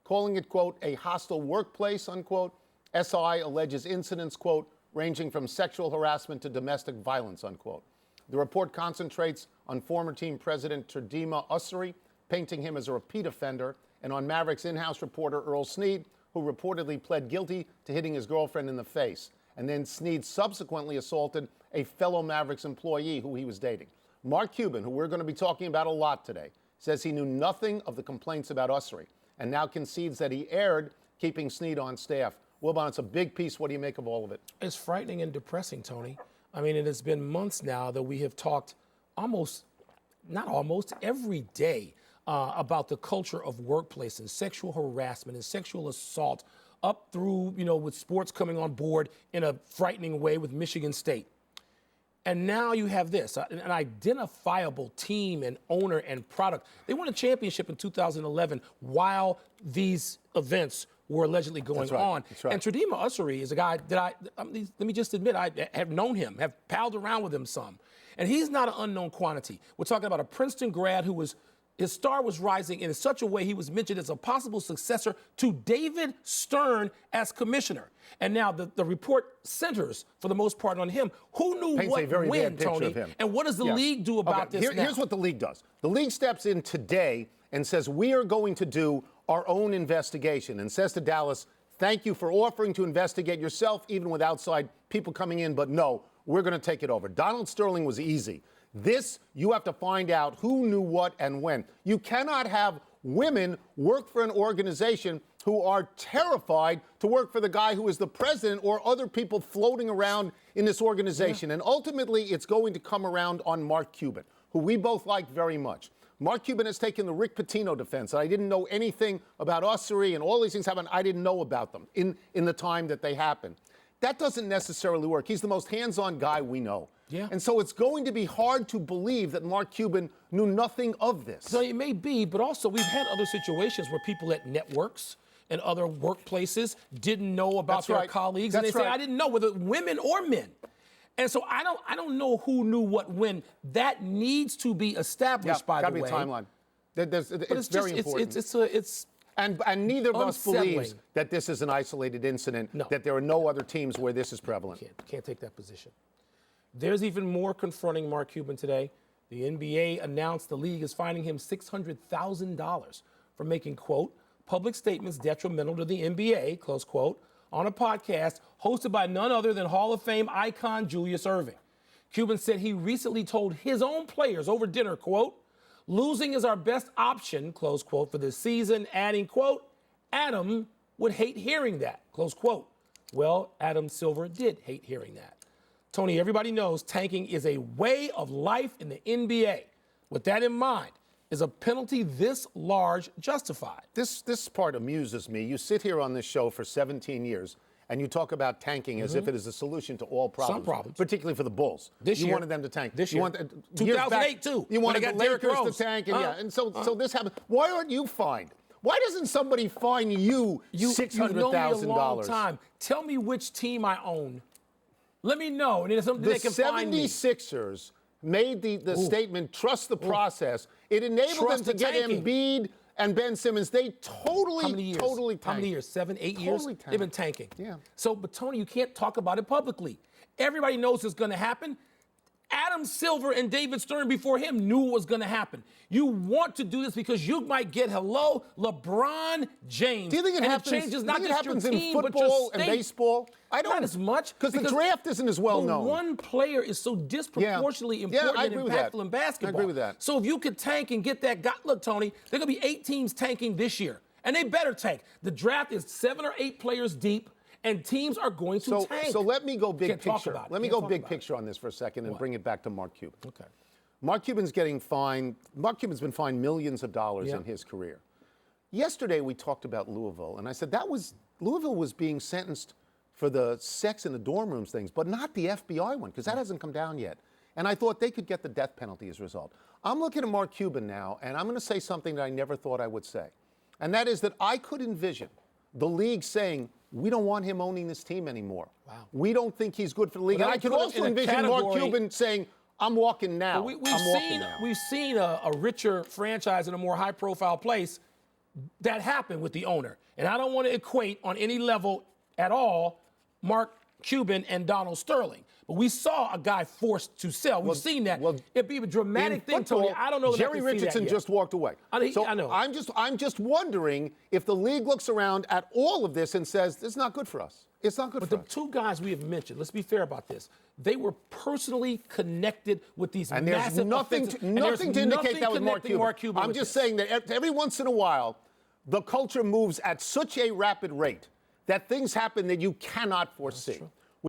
calling it, quote, a hostile workplace, unquote. SI alleges incidents, quote, ranging from sexual harassment to domestic violence, unquote. The report concentrates on former team president Terdema Ussery, painting him as a repeat offender, and on Mavericks in-house reporter Earl Snead, who reportedly pled guilty to hitting his girlfriend in the face. And then Snead subsequently assaulted a fellow Mavericks employee who he was dating. Mark Cuban, who we're going to be talking about a lot today, says he knew nothing of the complaints about Ussery and now concedes that he erred keeping Snead on staff. Wilbon, it's a big piece. What do you make of all of it? It's frightening and depressing, Tony. I mean, it has been months now that we have talked every day about the culture of workplace and sexual harassment and sexual assault up through, with sports coming on board in a frightening way with Michigan State. And now you have this, an identifiable team and owner and product. They won a championship in 2011 while these events were allegedly going on. That's right. And Terdema Ussery is a guy that let me just admit, I have known him, have palled around with him some. And he's not an unknown quantity. We're talking about a Princeton grad his star was rising in such a way he was mentioned as a possible successor to David Stern as commissioner. And now the report centers, for the most part, on him. Who knew Paints what when, Tony? of him. And what does the league do about this now? Here's what the league does. The league steps in today and says, we are going to do our own investigation, and says to Dallas, thank you for offering to investigate yourself, even with outside people coming in, but no, we're going to take it over. Donald Sterling was easy. This, you have to find out who knew what and when. You cannot have women work for an organization who are terrified to work for the guy who is the president or other people floating around in this organization. And ultimately, it's going to come around on Mark Cuban, who we both like very much. Mark Cuban has taken the Rick Pitino defense. I didn't know anything about Ussery and all these things happened. I didn't know about them in the time that they happened. That doesn't necessarily work. He's the most hands-on guy we know. Yeah. And so it's going to be hard to believe that Mark Cuban knew nothing of this. So it may be, but also we've had other situations where people at networks and other workplaces didn't know about their colleagues. And they say, I didn't know, whether women or men. And so I don't know who knew what when. That needs to be established, by the way. Got to be a timeline. It's very important. And neither of us believes that this is an isolated incident, that there are no other teams where this is prevalent. Can't take that position. There's even more confronting Mark Cuban today. The NBA announced the league is fining him $600,000 for making, quote, public statements detrimental to the NBA, close quote, on a podcast hosted by none other than Hall of Fame icon Julius Erving. Cuban said he recently told his own players over dinner, quote, losing is our best option, close quote, for this season, adding, quote, Adam would hate hearing that, close quote. Well, Adam Silver did hate hearing that. Tony, everybody knows tanking is a way of life in the NBA. With that in mind, is a penalty this large justified? This part amuses me. You sit here on this show for 17 years, and you talk about tanking as if it is a solution to all problems. Some problems. Particularly for the Bulls. You wanted them to tank. This year. 2008, too. You wanted the Lakers to Rose. tank. And so this happened. Why aren't you fined? Why doesn't somebody fine you $600,000? You've known me a long time. Tell me which team I own. Let me know. And it's something they can find me. The 76ers made the statement, trust the process. It enabled them to get Embiid and Ben Simmons. They totally tanked. How many years? 7, 8 years? Tanked. They've been tanking. Yeah. So, but Tony, you can't talk about it publicly. Everybody knows it's going to happen. Adam Silver and David Stern before him knew it was going to happen. You want to do this because you might get, LeBron James. Do you think it happens? It changes not just your team, in football but your and state. baseball? I don't. Not as much. Because the draft isn't as well known. One player is so disproportionately important and impactful in basketball. I agree with that. So if you could tank and get that guy, look, Tony, there are going to be 8 teams tanking this year. And they better tank. The draft is 7 or 8 players deep. And teams are going to tank. So let me go big picture. Let me go big picture on this for a second and bring it back to Mark Cuban. Okay. Mark Cuban's getting fined. Mark Cuban's been fined millions of dollars in his career. Yesterday we talked about Louisville, and I said Louisville was being sentenced for the sex in the dorm rooms things, but not the FBI one, because that hasn't come down yet. And I thought they could get the death penalty as a result. I'm looking at Mark Cuban now, and I'm going to say something that I never thought I would say. And that is that I could envision the league saying, we don't want him owning this team anymore. Wow. We don't think he's good for the league. And I could also envision Mark Cuban saying, I'm walking now. We've seen a richer franchise in a more high-profile place that happened with the owner. And I don't want to equate on any level at all Mark Cuban and Donald Sterling. But we saw a guy forced to sell. We've seen that. It'd be a dramatic thing, Tony. I don't know that Jerry Richardson just walked away. I know. I'm just wondering if the league looks around at all of this and says, this is not good for us. It's not good for us. But the two guys we have mentioned, let's be fair about this, they were personally connected with these massive offenses. Nothing to indicate that was Mark Cuban. I'm just saying that every once in a while, the culture moves at such a rapid rate that things happen that you cannot foresee.